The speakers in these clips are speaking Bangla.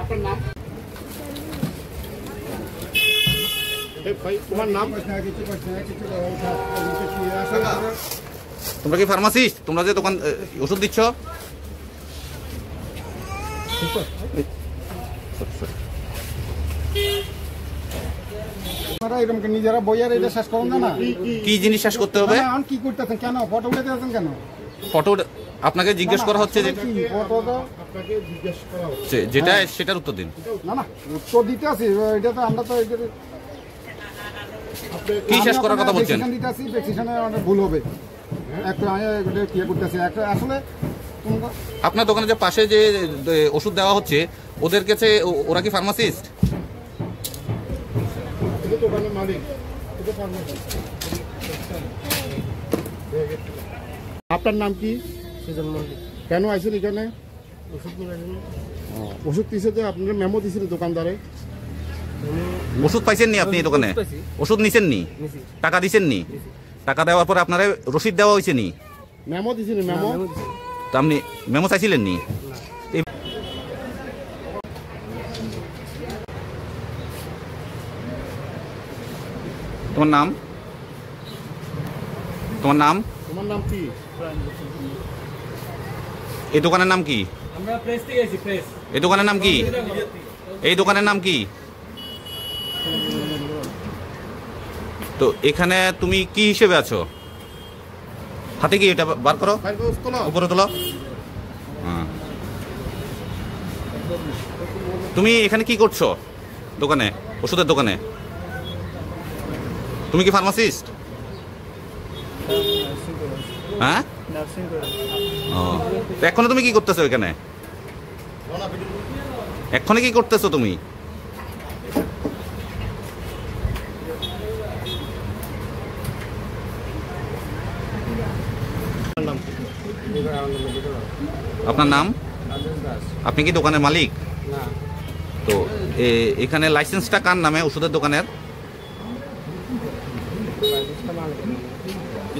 আপনার নাম? তোমার নাম? তোমরা কি ফার্মাসিস্ট? তোমরা যে দোকান ওষুধ দিচ্ছ? নিজেরা বইয়ার এটা শেষ করুন না। কি জিনিস শেষ করতে হবে? কি করতেছেন কেন? ফটো উঠাতে আছেন কেন? ফটো আপনাকে জিজ্ঞেস করা হচ্ছে, যেটা সেটার উত্তর দিন। না না, উত্তর দিতে আছি, এটা তো আমরা তো কি শেষ করার কথা বলছেন? দিতে আছি, প্রেসক্রিপশনে ভুল হবে একটা, কি করতেছি একটা আসলে। আপনার দোকানে যে পাশে যে ওষুধ দেওয়া হচ্ছে, ওদের কাছে ওরা কি ফার্মাসিস্ট? আপনার নাম কি? কেন আইসেন এখানে? ওষুধ দিছে যে আপনার মেমো দিয়েছিল দোকানদারে? ওষুধ পাইছেন নি আপনি এই দোকানে? ওষুধ নিছেন নি? টাকা দিছেন নি? টাকা দেওয়ার পরে আপনার রসিদ দেওয়া হয়েছে নি? মেমো দিয়েছিল? মেমো তো আপনি মেমো চাইছিলেন নি? তোমার নাম? তোমার নাম? তোমার নাম কি? এই দোকানের নাম কি? আমরা প্রেস থেকে এসেছি, প্রেস। এই দোকানের নাম কি? এই দোকানের নাম কি? তো এখানে তুমি কি হিসেবে আছো? হাতে কি এটা বার করো, উপরে তোলো। হ্যাঁ, তুমি এখানে কি করছো দোকানে, ওষুধের দোকানে? তুমি কি ফার্মাসিস্ট? হ্যাঁ, এখনো তুমি কি করতেছো এখানে? এখনো কি করতেছো তুমি? আপনার নাম? আপনি কি দোকানের মালিক? তো এখানে লাইসেন্সটা কার নামে ওষুধের দোকানের?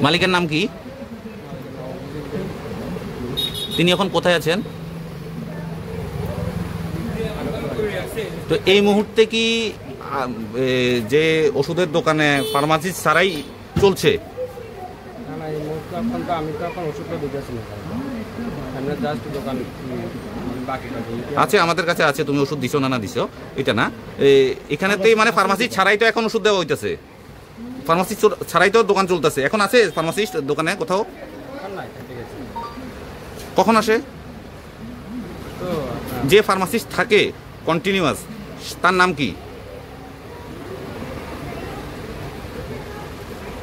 মালিকের নাম কি? তিনি এখন কোথায় আছেন? তো এই মুহূর্তে কি যে ওষুধের দোকানে ফার্মাসিস্ট ছাড়াই চলছে? আছে, আমাদের কাছে আছে। তুমি ওষুধ দিছো না দিছো এটা না, এখানেতেই মানে ফার্মাসিস্ট ছাড়াই তো এখন ওষুধ দেওয়া হইতেছে। ফার্মাসিস্ট ছাড়াই তো দোকান চলতেছে। এখন আছে ফার্মাসিস্ট দোকানে কোথাও? কখন আসে? যে ফার্মাসিস্ট থাকে কন্টিনিউয়াস, তার নাম কি?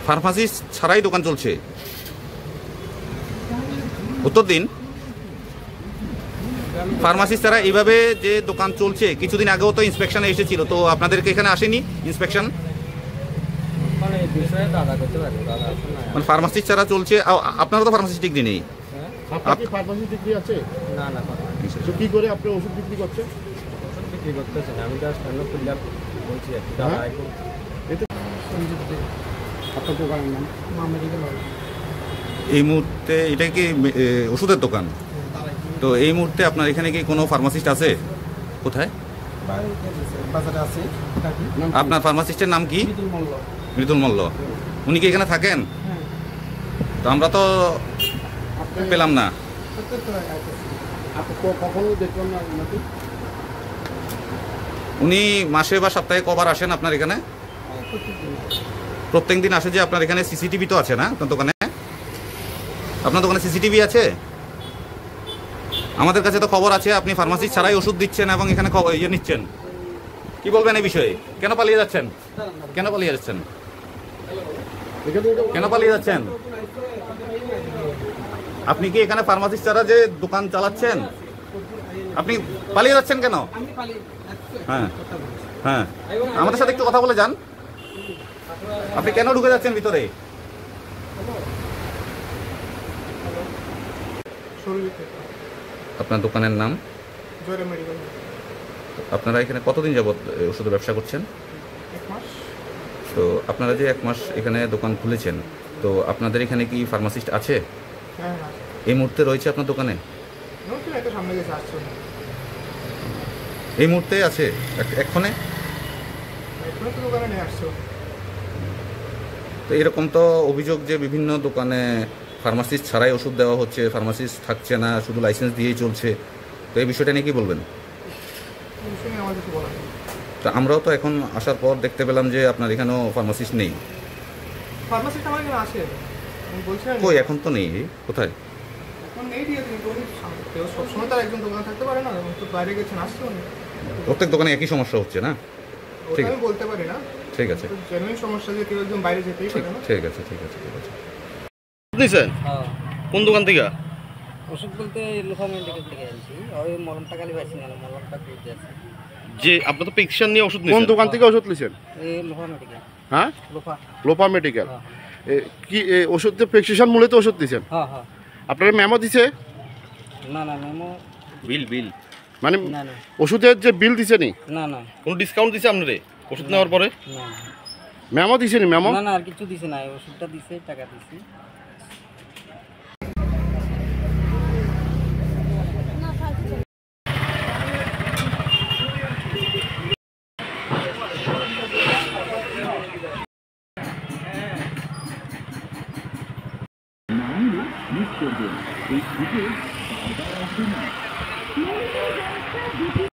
ফার্মাসিস্ট ছাড়াই দোকান চলছে, উত্তর দিন। ফার্মাসিস্ট ছাড়া এইভাবে যে দোকান চলছে, কিছুদিন আগেও তো ইন্সপেকশনে এসেছিল, তো আপনাদেরকে এখানে আসেনি ইন্সপেকশন? মানে ফার্মাসিস্ট ছাড়া চলছে। আপনারও তো ফার্মাসিস্ট ডিগ্রি নেই? আপনার কি ফার্মাসিস্ট ডিগ্রি আছে? না না, তো কি করে আপনি ওষুধ বিক্রি করছেন? ওষুধ বিক্রি করতেছেন, আমি জাস্ট ফিল্ডার বলছি আর কি। আপনার দোকানের নাম? এই মুহূর্তে এটা কি ওষুধের দোকান? তো এই মুহূর্তে আপনার এখানে কি কোনো ফার্মাসিস্ট আছে? কোথায়? আপনার ফার্মাসিস্টের নাম কি? মৃদুল মল্ল। উনি কি এখানে থাকেন? তো আমরা তো পেলাম না। কখনো দেখলাম না। উনি মাসে বা সপ্তাহে কবার আসেন আপনার এখানে? প্রত্যেক দিন আসে। যে আপনার এখানে সিসিটিভি তো আছে না আপনার দোকানে? আপনার দোকানে সিসিটিভি আছে? আমাদের কাছে তো খবর আছে আপনি ফার্মাসিস্ট ছাড়াই ওষুধ দিচ্ছেন এবং এখানে ইয়ে নিচ্ছেন। কি বলবেন এই বিষয়ে? কেন পালিয়ে যাচ্ছেন? কেন পালিয়ে যাচ্ছেন? কেন পালিয়ে যাচ্ছেন? আপনি কি এখানে ফার্মাসিস্ট ছাড়া যে দোকান চালাচ্ছেন, আপনি পালিয়ে যাচ্ছেন কেন? হ্যাঁ হ্যাঁ, আমাদের সাথে একটু কথা বলে যান। আপনি কেন ঢুকে যাচ্ছেন ভিতরে? আপনার দোকানের নাম? আপনারা এখানে কতদিন যাবত ওষুধের ব্যবসা করছেন? তো আপনারা যে 1 মাস এখানে দোকান খুলেছেন, তো আপনাদের এখানে কি ফার্মাসিস্ট আছে? এই মুহূর্তে রয়েছে আপনার দোকানে? নতুন একটা সামনে গেছে আসছে না, এই মুহূর্তে আছে এক্ষণে? এখন তো দোকানে নিয়ে আসছো। তো এরকম তো অভিযোগ যে বিভিন্ন দোকানে ফার্মাসিস্ট ছাড়াই ওষুধ দেওয়া হচ্ছে, ফার্মাসিস্ট থাকছে না, শুধু লাইসেন্স দিয়েই চলছে। তো এই বিষয়টা নিয়ে কী বলবেন? এই বিষয়ে আমার কিছু বলার নেই। তো আমরাও তো এখন আসার পর দেখতে পেলাম যে আপনার এখানেও ফার্মাসিস্ট নেই। ফার্মাসিস্ট আমার এখানে আসে, আমি বলছিলাম কই এখন তো নেই, কোথায়? এখন নেই দিয়ে তুমি কেউ সবসময় তার একজন দোকানে থাকতে পারে না, তো বাইরে গেছেন আসছে উনি। প্রত্যেক দোকানে একই সমস্যা হচ্ছে না? ঠিক ওটা আছে। আমি বলতে পারি না, ঠিক আছে, জেনুইন সমস্যা যে কেউ একজন বাইরে যেতেই পারে না। ঠিক আছে, ঠিক আছে, ঠিক আছে। নিছেন হ্যাঁ কোন দোকান থেকে? ওষুধ বলতে লোহা মেডিকেল থেকে আনছি, ওই মলমটা খালি পাইছি না, মলমটা খুঁজতে আছে। যে আপনার তো প্রেসক্রিপশন নিয়ে ওষুধ কোন নিছেন। দোকান থেকে ওষুধ নিছেন? এই লোহা মেডিকেল। হ্যাঁ, লোহা। লোপা মেডিকেল। হ্যাঁ কি ওষুধ প্রেসক্রিপশন মূলত ওষুধ দিছেন? হ্যাঁ হ্যাঁ। আপনার মেমো দিছে? না না মেমো বিল মানে না না ওষুধের যে বিল দিছে নি, না না কোন ডিসকাউন্ট দিছে আপনারে ওষুধ নেওয়ার পরে? না মেমো দিছে নি? মেমো না না আর কিছু দিছে না, এই ওষুধটা দিছে, টাকা দিছি। নিশ্চয় এই